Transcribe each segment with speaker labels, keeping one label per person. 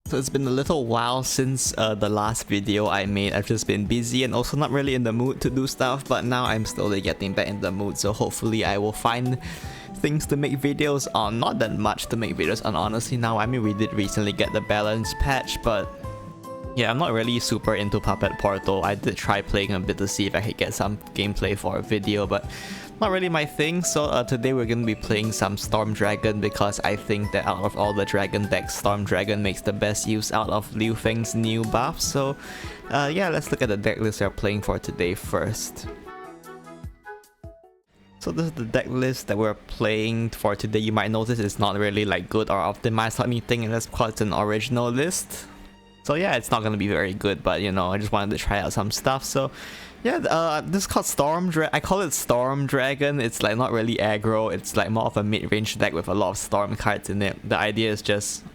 Speaker 1: So it's been a little while since the last video I made. I've just been busy and also not really in the mood to do stuff, but now I'm slowly getting back in the mood, so hopefully I will find things to make videos on. Not that much to make videos on, honestly. Now, I mean, we did recently get the balance patch, but yeah, I'm not really super into Puppet Portal. I did try playing a bit to see if I could get some gameplay for a video, but not really my thing. So today we're going to be playing some Storm Dragon because I think that out of all the dragon decks, Storm Dragon makes the best use out of Liu Feng's new buff. So yeah, let's look at the deck list we're playing for today first. So this is the deck list that we're playing for today. You might notice it's not really like good or optimized or anything, and that's because it's an original list. So yeah, it's not going to be very good, but you know, I just wanted to try out some stuff. So yeah, this is called Storm Dragon. I call it Storm Dragon. It's like not really aggro. It's like more of a mid-range deck with a lot of Storm cards in it. The idea is just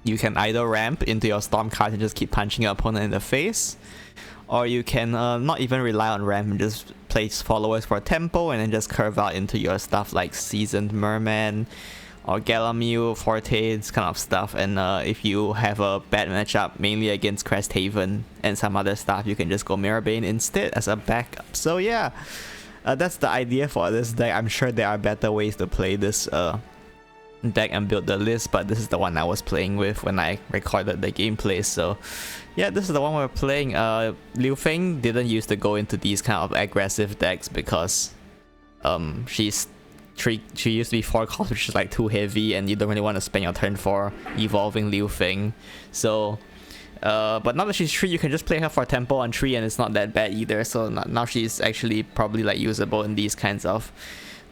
Speaker 1: you can either ramp into your Storm cards and just keep punching your opponent in the face, or you can not even rely on ramp and just place followers for tempo and then just curve out into your stuff like Seasoned Merman or Galamute, Forte, this kind of stuff. And if you have a bad matchup, mainly against Crest and some other stuff, you can just go Mirrorbane instead as a backup. So yeah, that's the idea for this deck. I'm sure there are better ways to play this deck and build the list, but this is the one I was playing with when I recorded the gameplay. So yeah, this is the one we're playing. Liu Feng didn't used to go into these kind of aggressive decks because she used to be 4 cost, which is like too heavy, and you don't really want to spend your turn for evolving Liu Feng. So but now that she's 3, you can just play her for tempo on 3 and it's not that bad either. So now she's actually probably like usable in these kinds of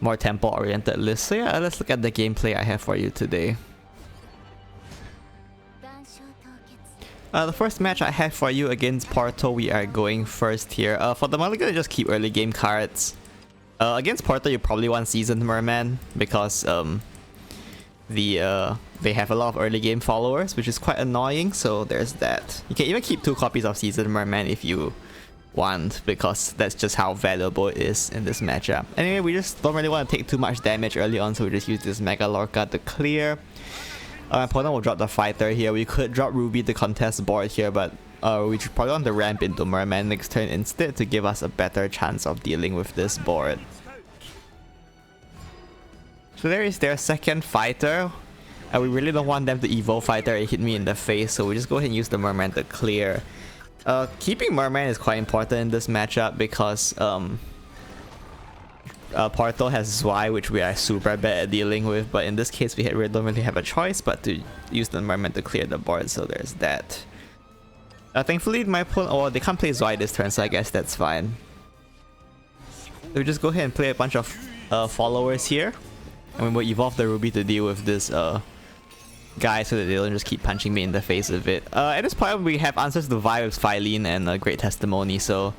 Speaker 1: more tempo oriented lists. So yeah, let's look at the gameplay I have for you today. The first match I have for you against Porto, we are going first here. For the mulligan, just keep early game cards. Against Porto, you probably want Seasoned Merman because they have a lot of early game followers, which is quite annoying, so there's that. You can even keep 2 copies of Seasoned Merman if you want, because that's just how valuable it is in this matchup. Anyway, we just don't really want to take too much damage early on, so we just use this Mega Lorca to clear. Our opponent will drop the Fighter here. We could drop Ruby to contest board here, but we should probably want to ramp into Merman next turn instead to give us a better chance of dealing with this board. So there is their second Fighter. We really don't want them to evolve Fighter and hit me in the face, so we just go ahead and use the Merman to clear. Keeping Merman is quite important in this matchup because Porto has Zwei, which we are super bad at dealing with, but in this case we don't really have a choice but to use the Merman to clear the board, so there's that. Thankfully my opponent, they can't play Zwei this turn, so I guess that's fine. So we just go ahead and play a bunch of followers here, and we'll evolve the Ruby to deal with this guy so that they don't just keep punching me in the face with it. At this point we have answers to Vi with Phylene and a Great Testimony, so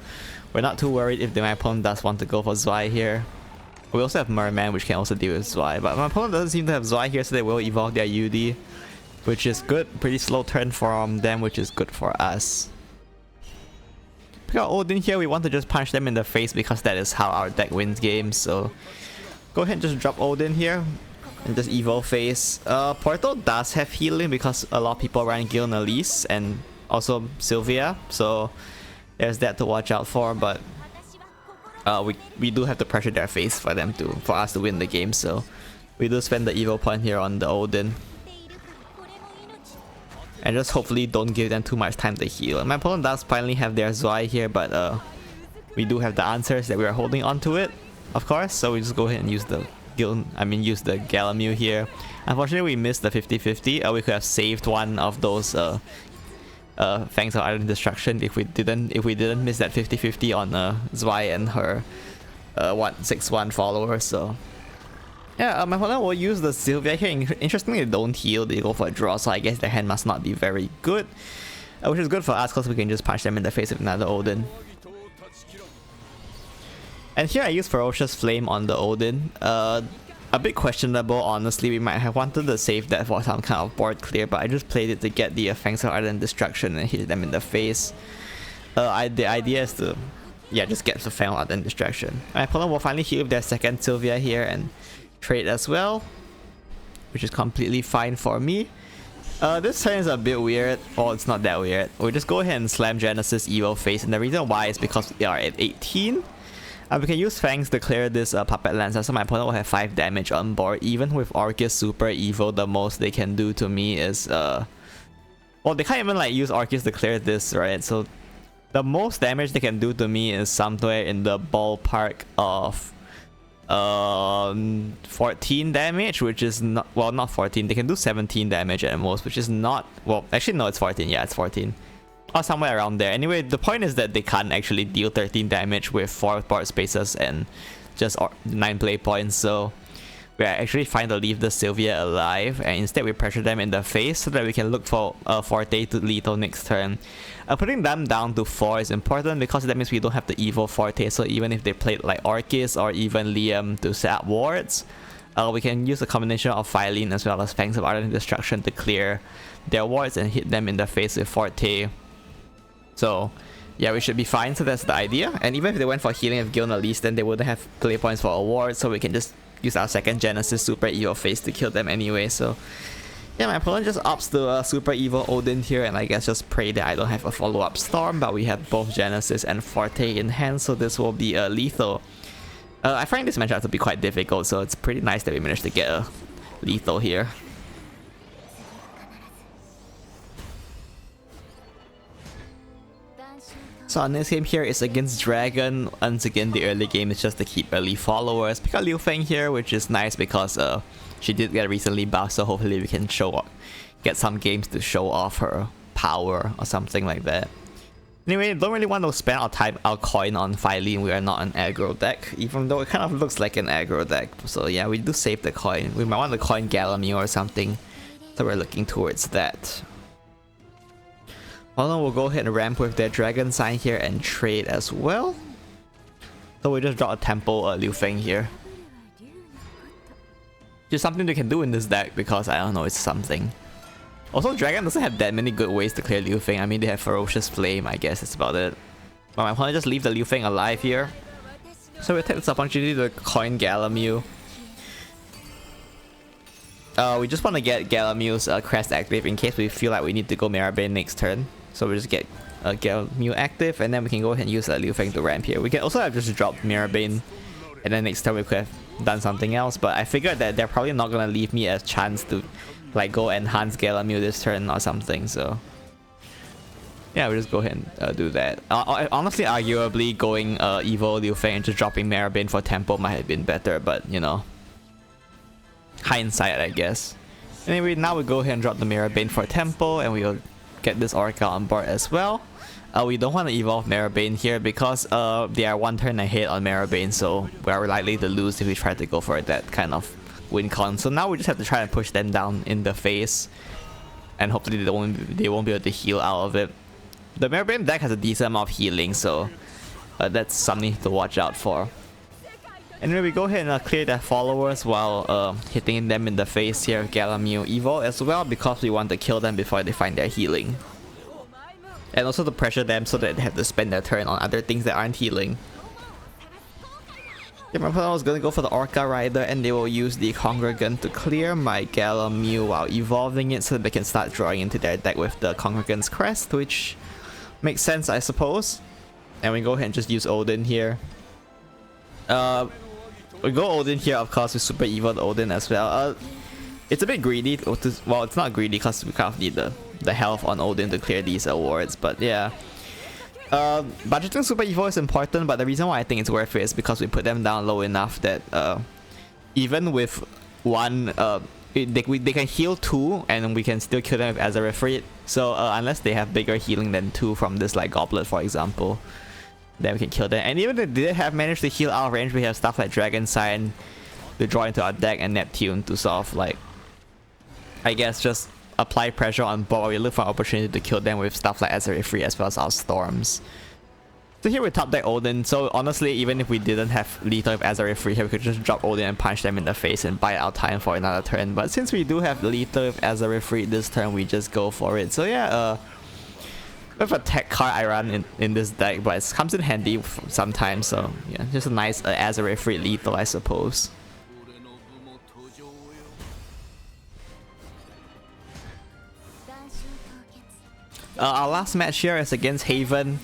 Speaker 1: we're not too worried if my opponent does want to go for Zwei here. We also have Merman, which can also deal with Zwei, but my opponent doesn't seem to have Zwei here, so they will evolve their UD, which is good. Pretty slow turn from them, which is good for us. Pick out Odin here. We want to just punch them in the face because that is how our deck wins games, so go ahead and just drop Odin here and just evo face. Porto does have healing because a lot of people run Gil Elise and also Sylvia, so there's that to watch out for, but we do have to pressure their face for us to win the game, so we do spend the evo point here on the Odin. And just hopefully don't give them too much time to heal. My opponent does finally have their Zwei here, but we do have the answers that we are holding on to it, of course, so we just go ahead and use the Galamute here. Unfortunately, we missed the 50-50. We could have saved one of those Fangs of Iron Destruction if we didn't miss that 50-50 on Zwei and her 6-1 follower. So yeah, my opponent will use the Sylvia here. Interestingly, they don't heal, they go for a draw, so I guess their hand must not be very good, which is good for us because we can just punch them in the face with another Odin. And here I use Ferocious Flame on the Odin. A bit questionable, honestly. We might have wanted to save that for some kind of board clear, but I just played it to get the Fangs of Ardent Destruction and hit them in the face. The idea is to, yeah, just get the Fangs of Ardent Destruction. My opponent will finally heal their second Sylvia here and trade as well, which is completely fine for me. This turn is a bit weird. Well, it's not that weird. We'll just go ahead and slam Genesis Evil Face, and the reason why is because we are at 18. We can use Fangs to clear this Puppet Lancer, so my opponent will have 5 damage on board. Even with Orcus Super Evil, the most they can do to me is well, they can't even like use Orcus to clear this, right? So the most damage they can do to me is somewhere in the ballpark of 14 damage, which is not, well, not 14. They can do 17 damage at most, which is not, well, actually no, it's 14. Yeah, it's 14. Or somewhere around there. Anyway, the point is that they can't actually deal 13 damage with 4 board spaces and just 9 play points, so we're actually fine to leave the Sylvia alive, and instead we pressure them in the face so that we can look for Forte to lethal next turn. Putting them down to 4 is important because that means we don't have the evil Forte, so even if they played like Orcus or even Liam to set up wards, we can use a combination of Phylene as well as Fangs of Ardent Destruction to clear their wards and hit them in the face with Forte. So yeah, we should be fine, so that's the idea. And even if they went for healing of Giln Elise, then they wouldn't have play points for a ward, so we can just use our second Genesis Super Evil Face to kill them anyway. So yeah, my opponent just opts to Super Evil Odin here, and I guess just pray that I don't have a follow-up Storm, but we have both Genesis and Forte in hand, so this will be lethal. I find this matchup to be quite difficult, so it's pretty nice that we managed to get a lethal here. So our next game here is against Dragon. Once again, the early game is just to keep early followers. Pick up Liu Feng here, which is nice because she did get recently buffed, so hopefully we can get some games to show off her power or something like that. Anyway, don't really want to spend our coin on Phylene. We are not an aggro deck, even though it kind of looks like an aggro deck. So yeah, we do save the coin. We might want to coin Galamir or something, so we're looking towards that. Although we'll go ahead and ramp with their Dragon Sign here and trade as well. So we just draw a Temple Liu Feng here. Just something they can do in this deck because I don't know, it's something. Also, Dragon doesn't have that many good ways to clear Liu Feng. I mean, they have Ferocious Flame, I guess that's about it. But my opponent just leave the Liu Feng alive here. So we take this opportunity to coin Galamir. We just want to get Galamir's Crest active in case we feel like we need to go Mirabane next turn. So we just get Galamir active, and then we can go ahead and use Liu Feng to ramp here. We can also have just dropped Mirabane, and then next turn we could have done something else. But I figured that they're probably not gonna leave me a chance to like go enhance Galamir this turn or something. So yeah, we just go ahead and do that. Honestly, arguably going Evil Liu Feng and just dropping Mirabane for Tempo might have been better, but you know, hindsight, I guess. Anyway, now we go ahead and drop the Mirabane for Tempo, and we'll get this Orca on board as well. We don't want to evolve Mirabane here because they are 1 turn ahead on Mirabane, so we are likely to lose if we try to go for that kind of win con. So now we just have to try and push them down in the face, and hopefully they won't be able to heal out of it. The Mirabane deck has a decent amount of healing, so that's something to watch out for. Anyway, we go ahead and clear their followers while hitting them in the face here with Galamir Evil as well, because we want to kill them before they find their healing. And also to pressure them so that they have to spend their turn on other things that aren't healing. Yeah, my opponent was going to go for the Orca Rider, and they will use the Congregant to clear my Galamir while evolving it so that they can start drawing into their deck with the Congregant's Crest, which makes sense, I suppose. And we go ahead and just use Odin here. We go Odin here, of course, with Super Evil Odin as well. It's a bit greedy. Well, it's not greedy because we kind of need the health on Odin to clear these awards, but yeah. Budgeting Super Evil is important, but the reason why I think it's worth it is because we put them down low enough that even with one, they can heal 2 and we can still kill them with Azarifrit. So unless they have bigger healing than 2 from this like Goblet, for example, then we can kill them. And even if they did have managed to heal out of range, we have stuff like Dragon Sign to draw into our deck and Neptune to sort of like, I guess, just apply pressure on board while we look for an opportunity to kill them with stuff like Azarifrit as well as our Storms. So here we top deck Odin, so honestly, even if we didn't have lethal with Azarifrit here, we could just drop Odin and punch them in the face and buy our time for another turn. But since we do have lethal with Azarifrit this turn, we just go for it. So yeah, with a tech card I run in this deck, but it comes in handy sometimes, so yeah, just a nice Azarifrit lethal, I suppose. Our last match here is against Haven.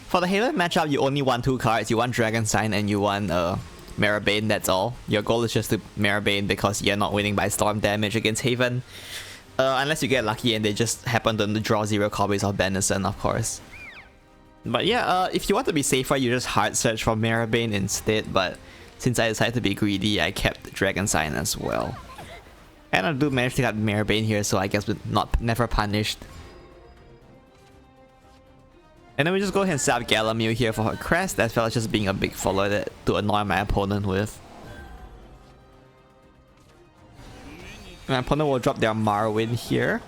Speaker 1: For the Haven matchup, you only want 2 cards. You want Dragon Sign and you want Marabane, that's all. Your goal is just to Marabane because you're not winning by storm damage against Haven. Unless you get lucky and they just happen to draw 0 copies of Benison, of course. But yeah, if you want to be safer, you just hard search for Marabane instead. But since I decided to be greedy, I kept Dragon Sign as well. And I do manage to get Marabane here, so I guess we're never punished. And then we just go ahead and set up Galamute here for her Crest, as well as just being a big follower to annoy my opponent with. My opponent will drop their Marwyn here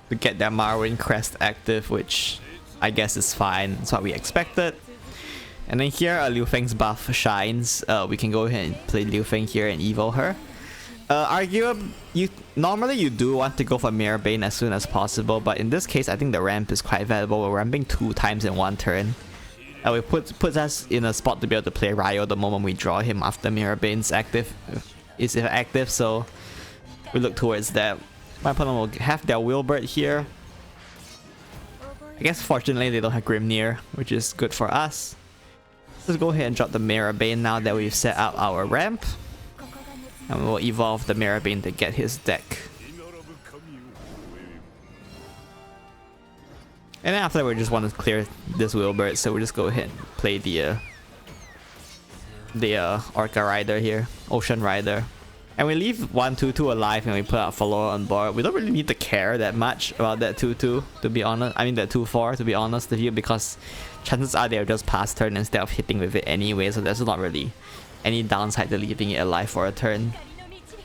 Speaker 1: to get their Marwyn Crest active, which I guess is fine. That's what we expected. And then here, Liu Feng's buff shines. We can go ahead and play Liu Feng here and evo her. Normally you do want to go for Marabane as soon as possible, but in this case I think the ramp is quite valuable. We're ramping 2 times in 1 turn. It puts us in a spot to be able to play Ryo the moment we draw him after Marabane's active. So we look towards that. My opponent will have their Wilbert here. I guess fortunately they don't have Grimnir, which is good for us. Let's go ahead and drop the Marabane now that we've set up our ramp. And we'll evolve the Marabane to get his deck. And then after we just want to clear this Wilbert, so we'll just go ahead and play the Orca Rider here, Ocean Rider. And we leave 1/2/2 alive and we put our follower on board. We don't really need to care that much about that 2/2 to be honest. I mean that 2/4 to be honest with you, because chances are they'll just pass turn instead of hitting with it anyway, so there's not really any downside to leaving it alive for a turn.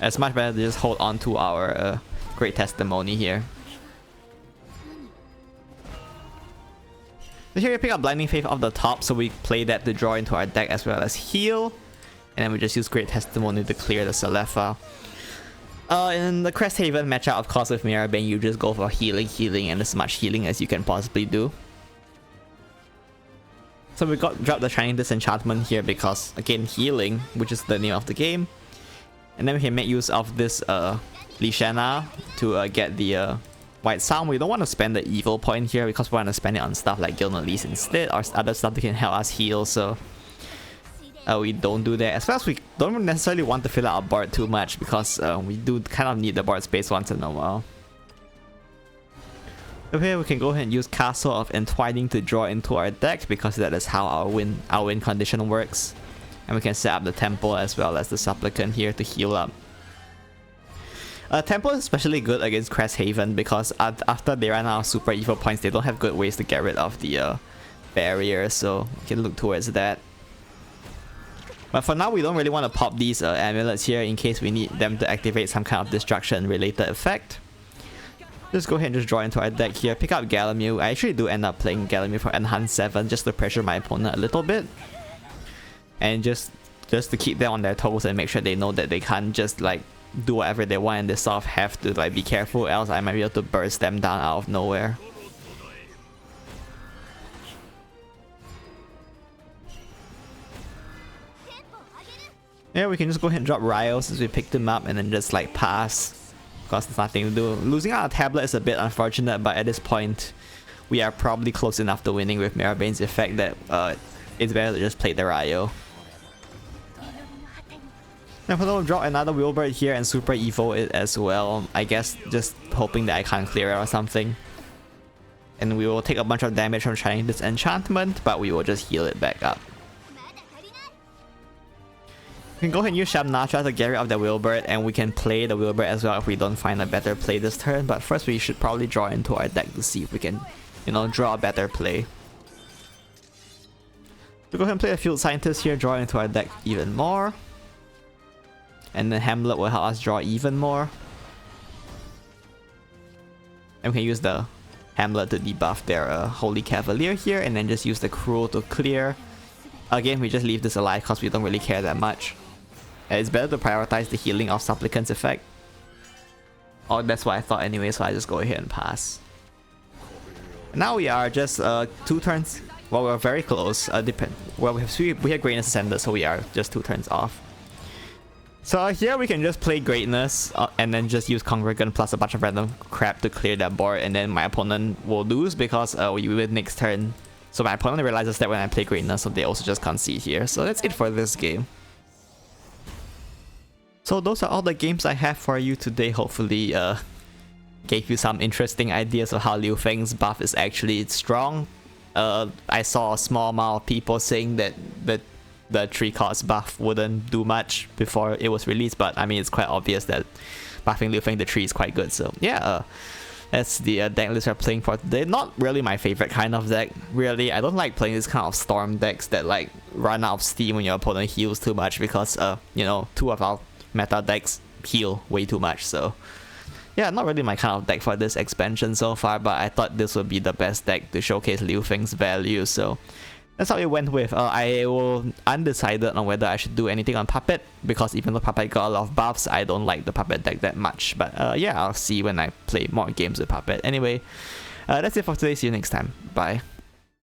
Speaker 1: It's much better to just hold on to our Great Testimony here. So here we pick up Blinding Faith off the top, so we play that to draw into our deck as well as heal. And then we just use Great Testimony to clear the Selefa. In the Crest Haven matchup, of course, with Marabane, you just go for healing, and as much healing as you can possibly do. So we dropped the Shining Disenchantment here because, again, healing, which is the name of the game. And then we can make use of this Lishana to get the White Sound. We don't want to spend the evil point here because we want to spend it on stuff like Gildan Lease instead, or other stuff that can help us heal, so we don't do that. As well as we don't necessarily want to fill out our board too much because we do kind of need the board space once in a while. Over here we can go ahead and use Castle of Entwining to draw into our deck because that is how our win condition works. And we can set up the Temple as well as the Supplicant here to heal up. Temple is especially good against Crest Haven because after they run out of super evil points, they don't have good ways to get rid of the barrier, so we can look towards that. But for now, we don't really want to pop these amulets here in case we need them to activate some kind of destruction related effect. Just go ahead and just draw into our deck here, pick up Galamute. I actually do end up playing Galamute for Enhance 7 just to pressure my opponent a little bit. And just to keep them on their toes and make sure they know that they can't just like do whatever they want and they sort of have to like be careful, else I might be able to burst them down out of nowhere. Yeah, we can just go ahead and drop Ryo since we picked him up and then just like pass. Because there's nothing to do. Losing out a tablet is a bit unfortunate, but at this point we are probably close enough to winning with Marabane's effect that it's better to just play the Ryo. Now we'll drop another Wilbert here and super evo it as well. I guess just hoping that I can't clear it or something. And we will take a bunch of damage from Shining Disenchantment, but we will just heal it back up. We can go ahead and use Shamnatra to get rid of the Wilbert, and we can play the Wilbert as well if we don't find a better play this turn. But first we should probably draw into our deck to see if we can, draw a better play. We'll go ahead and play a Field Scientist here, draw into our deck even more. And then Hamlet will help us draw even more. And we can use the Hamlet to debuff their Holy Cavalier here, and then just use the Cruel to clear. Again, we just leave this alive because we don't really care that much. It's better to prioritize the healing of Supplicant's effect. Oh, that's what I thought anyway, so I just go ahead and pass. Now we are just 2 turns. Well, we're very close. Well, we have Greatness Ascended, so we are just 2 turns off. So here we can just play Greatness and then just use Congregant plus a bunch of random crap to clear that board, and then my opponent will lose because we win next turn. So my opponent realizes that when I play Greatness, so they also just concede here. So that's it for this game. So those are all the games I have for you today. Hopefully gave you some interesting ideas of how Liu Feng's buff is actually strong. I saw a small amount of people saying that the 3-cost buff wouldn't do much before it was released, but I mean it's quite obvious that buffing Liu Feng the 3 is quite good. So yeah, that's the deck list we're playing for today. Not really my favorite kind of deck, really. I don't like playing this kind of storm decks that like run out of steam when your opponent heals too much, because you know, 2 of our meta decks heal way too much. So yeah, not really my kind of deck for this expansion so far, but I thought this would be the best deck to showcase Liu Feng's value. So that's how it went with. I will undecided on whether I should do anything on Puppet, because even though Puppet got a lot of buffs, I don't like the Puppet deck that much. But yeah, I'll see when I play more games with Puppet. Anyway, that's it for today. See you next time. Bye.